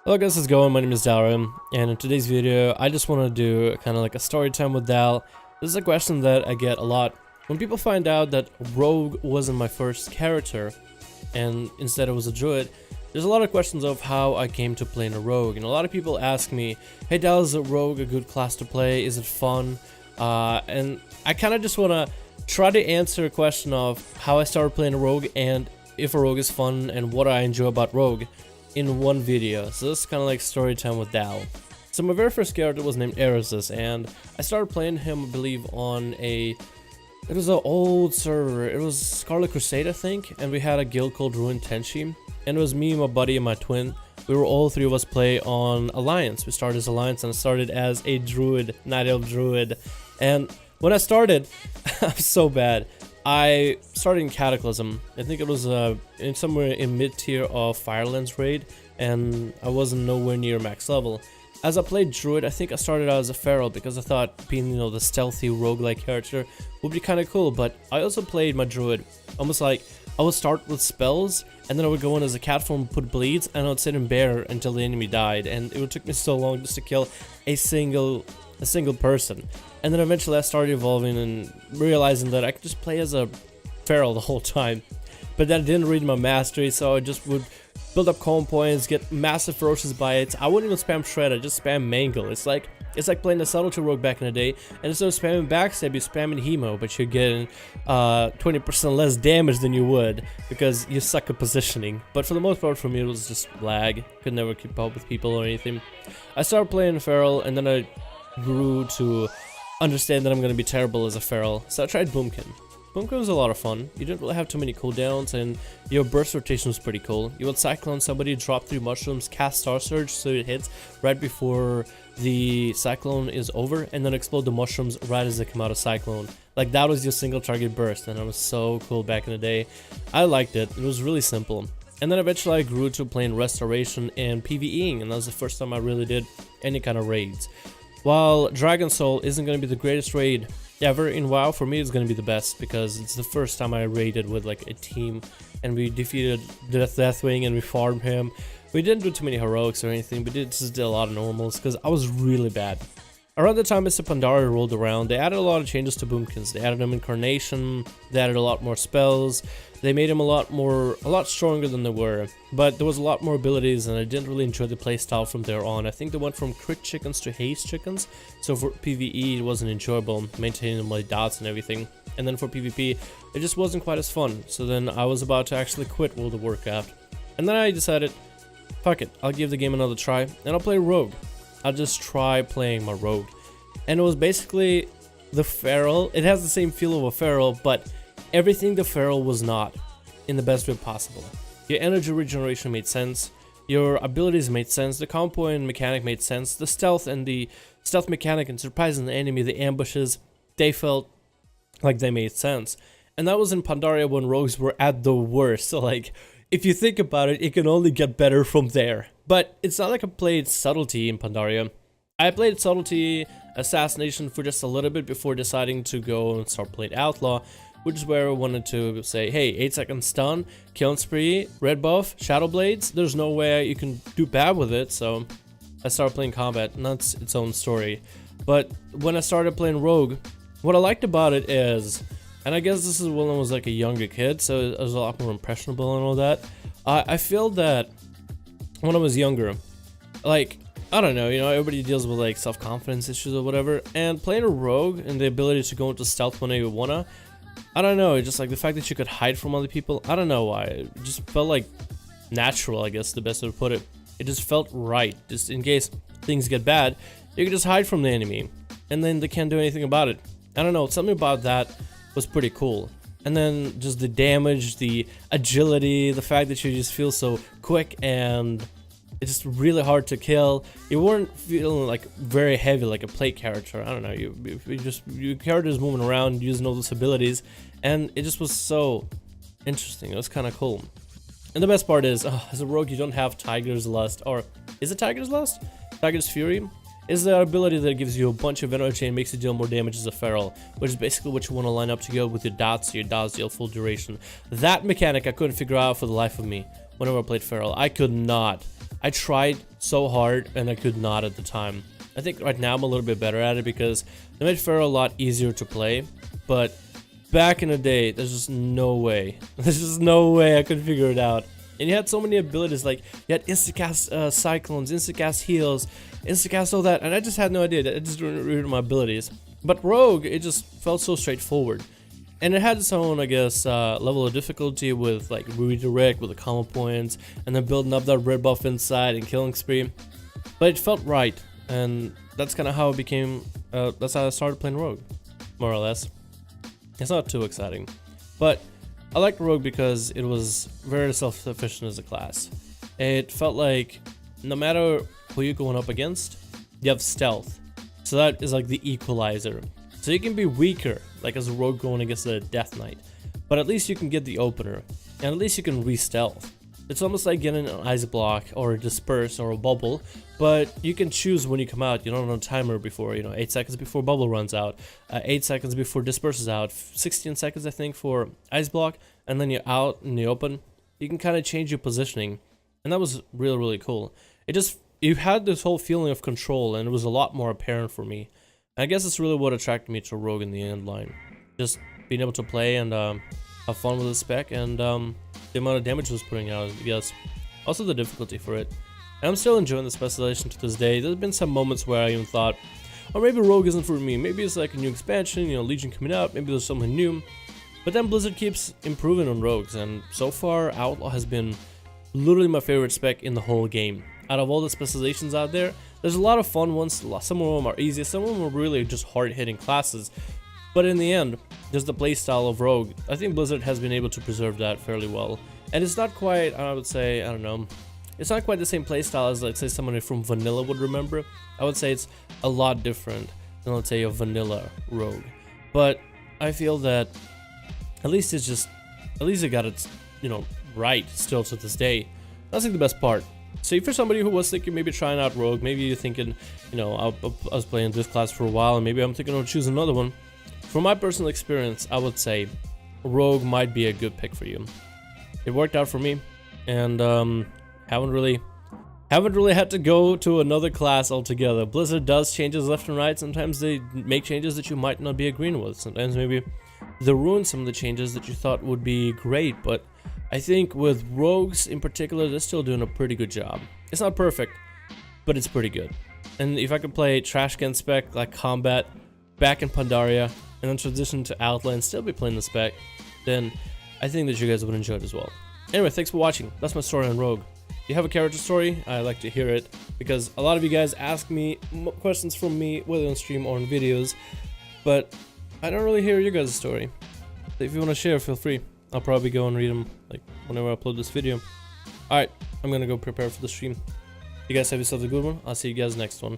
Hello guys, how's it going? My name is Dalrim, and in today's video, I just want to do kind of like a story time with Dal. This is a question that I get a lot. When people find out that Rogue wasn't my first character, and instead it was a Druid, there's a lot of questions of how I came to playing a Rogue, and a lot of people ask me, hey Dal, is a Rogue a good class to play? Is it fun? And I kind of just want to try to answer a question of how I started playing a Rogue, and if a Rogue is fun, and what I enjoy about Rogue in one video. So this is kind of like story time with Dal. So my very first character was named Erasmus, and I started playing him, I believe, on it was an old server. It was Scarlet Crusade, I think, and we had a guild called Ruin Tenchi, and it was me, my buddy, and my twin. We were all three of us play on Alliance. We started as Alliance, and I started as a Druid, Night Elf Druid. And when I started, I'm so bad. I started in Cataclysm. I think it was in somewhere in mid-tier of Firelands raid, and I wasn't nowhere near max level. As I played Druid, I think I started out as a Feral because I thought being, the stealthy roguelike character would be kind of cool, but I also played my Druid almost like I would start with spells, and then I would go in as a cat form, put bleeds, and I would sit in bear until the enemy died, and it would take me so long just to kill a single person. And then eventually I started evolving and realizing that I could just play as a Feral the whole time. But then I didn't read my mastery, so I just would build up calm points, get massive ferocious bites. I wouldn't even spam shred, I just spam mangle. It's like playing the Subtlety Rogue back in the day, and instead of spamming backstab, you're spamming hemo, but you're getting 20% less damage than you would because you suck at positioning. But for the most part, for me, it was just lag. Could never keep up with people or anything. I started playing Feral, and then I grew to understand that I'm going to be terrible as a Feral, so I tried Boomkin. Boomkin was a lot of fun. You didn't really have too many cooldowns, and your burst rotation was pretty cool. You would cyclone somebody, drop 3 mushrooms, cast Star Surge so it hits right before the cyclone is over, and then explode the mushrooms right as they come out of cyclone. Like, that was your single target burst, and it was so cool back in the day. I liked it. It was really simple. And then eventually I grew to playing Restoration and PvEing, and that was the first time I really did any kind of raids. While Dragon Soul isn't going to be the greatest raid ever in WoW, for me it's going to be the best because it's the first time I raided with like a team, and we defeated Deathwing and we farmed him. We didn't do too many heroics or anything, but just did a lot of normals because I was really bad. Around the time Mr. Pandaria rolled around, they added a lot of changes to Boomkins. They added him Incarnation, they added a lot more spells, they made him a lot stronger than they were, but there was a lot more abilities, and I didn't really enjoy the playstyle from there on. I think they went from crit chickens to haste chickens, so for PvE it wasn't enjoyable, maintaining my dots and everything, and then for PvP it just wasn't quite as fun, so then I was about to actually quit World of Warcraft. And then I decided, fuck it, I'll give the game another try, and I'll play Rogue. I'll just try playing my Rogue. And it was basically the Feral. It has the same feel of a Feral, but everything the Feral was not in the best way possible. Your energy regeneration made sense, your abilities made sense, the combo and mechanic made sense, the stealth and the stealth mechanic and surprising the enemy, the ambushes, they felt like they made sense. And that was in Pandaria when rogues were at the worst, so like, if you think about it, it can only get better from there. But it's not like I played Subtlety in Pandaria. I played Subtlety, Assassination for just a little bit before deciding to go and start playing Outlaw, which is where I wanted to say, hey, 8-second stun, killing spree, red buff, shadow blades, there's no way you can do bad with it, so I started playing combat, and that's its own story. But when I started playing Rogue, what I liked about it is, and I guess this is when I was like a younger kid, so I was a lot more impressionable and all that. I feel that when I was younger, like, I don't know, everybody deals with like self-confidence issues or whatever, and playing a Rogue and the ability to go into stealth whenever you wanna, I don't know, just like the fact that you could hide from other people, I don't know why, it just felt like natural, I guess the best way to put it. It just felt right, just in case things get bad, you can just hide from the enemy, and then they can't do anything about it. I don't know, something about that was pretty cool. And then just the damage, the agility, the fact that you just feel so quick, and it's just really hard to kill. You weren't feeling like very heavy like a plate character. I don't know, your character is moving around using all those abilities, and it just was so interesting. It was kind of cool. And the best part is, as a rogue you don't have Tiger's Lust, or is it Tiger's Lust? Tiger's Fury? Is the ability that gives you a bunch of energy and makes you deal more damage as a Feral, which is basically what you want to line up to go with your dots, so your dots deal full duration. That mechanic I couldn't figure out for the life of me whenever I played Feral. I could not I tried so hard and I could not at the time. I think right now I'm a little bit better at it because they made Pharaoh a lot easier to play, but back in the day, there's just no way. There's just no way I could figure it out. And you had so many abilities, like you had instacast cyclones, instacast heals, instacast all that, and I just had no idea. I just didn't read my abilities. But Rogue, it just felt so straightforward. And it had its own, I guess, level of difficulty with like redirect with the combo points, and then building up that red buff inside and killing spree. But it felt right, and that's kind of how it became, that's how I started playing Rogue, more or less. It's not too exciting, but I liked Rogue because it was very self-sufficient as a class. It felt like no matter who you're going up against, you have stealth. So that is like the equalizer. So you can be weaker, like as a Rogue going against a Death Knight, but at least you can get the opener, and at least you can re-stealth. It's almost like getting an ice block or a disperse or a bubble, but you can choose when you come out. You don't have a timer before, 8 seconds before bubble runs out, 8 seconds before disperse is out, 16 seconds I think for ice block, and then you're out in the open. You can kind of change your positioning, and that was really, really cool. You had this whole feeling of control, and it was a lot more apparent for me. And I guess it's really what attracted me to Rogue in the end line. Just being able to play and have fun with the spec, and the amount of damage it was putting out, I guess. Also the difficulty for it. And I'm still enjoying the specialization to this day. There's been some moments where I even thought, or maybe Rogue isn't for me. Maybe it's like a new expansion, Legion coming out, maybe there's something new. But then Blizzard keeps improving on Rogues, and so far Outlaw has been literally my favorite spec in the whole game. Out of all the specializations out there, there's a lot of fun ones. Some of them are easy, some of them are really just hard-hitting classes. But in the end, just the playstyle of Rogue, I think Blizzard has been able to preserve that fairly well. And it's not quite, I would say, I don't know, it's not quite the same playstyle as, let's say, someone from Vanilla would remember. I would say it's a lot different than, let's say, a Vanilla Rogue. But I feel that at least it got it, right still to this day. That's like the best part. So if you're somebody who was thinking maybe trying out Rogue, maybe you're thinking, I was playing this class for a while and maybe I'm thinking of choosing another one. From my personal experience, I would say Rogue might be a good pick for you. It worked out for me, and haven't really had to go to another class altogether. Blizzard does changes left and right. Sometimes they make changes that you might not be agreeing with. Sometimes maybe they ruin some of the changes that you thought would be great, but I think with Rogues in particular, they're still doing a pretty good job. It's not perfect, but it's pretty good. And if I could play trash can spec like Combat back in Pandaria, and then transition to Outlaw and still be playing the spec, then I think that you guys would enjoy it as well. Anyway, thanks for watching. That's my story on Rogue. If you have a character story, I like to hear it, because a lot of you guys ask me questions from me, whether on stream or in videos, but I don't really hear your guys' story. So if you want to share, feel free. I'll probably go and read them like whenever I upload this video. Alright, I'm gonna go prepare for the stream. You guys have yourself a good one. I'll see you guys next one.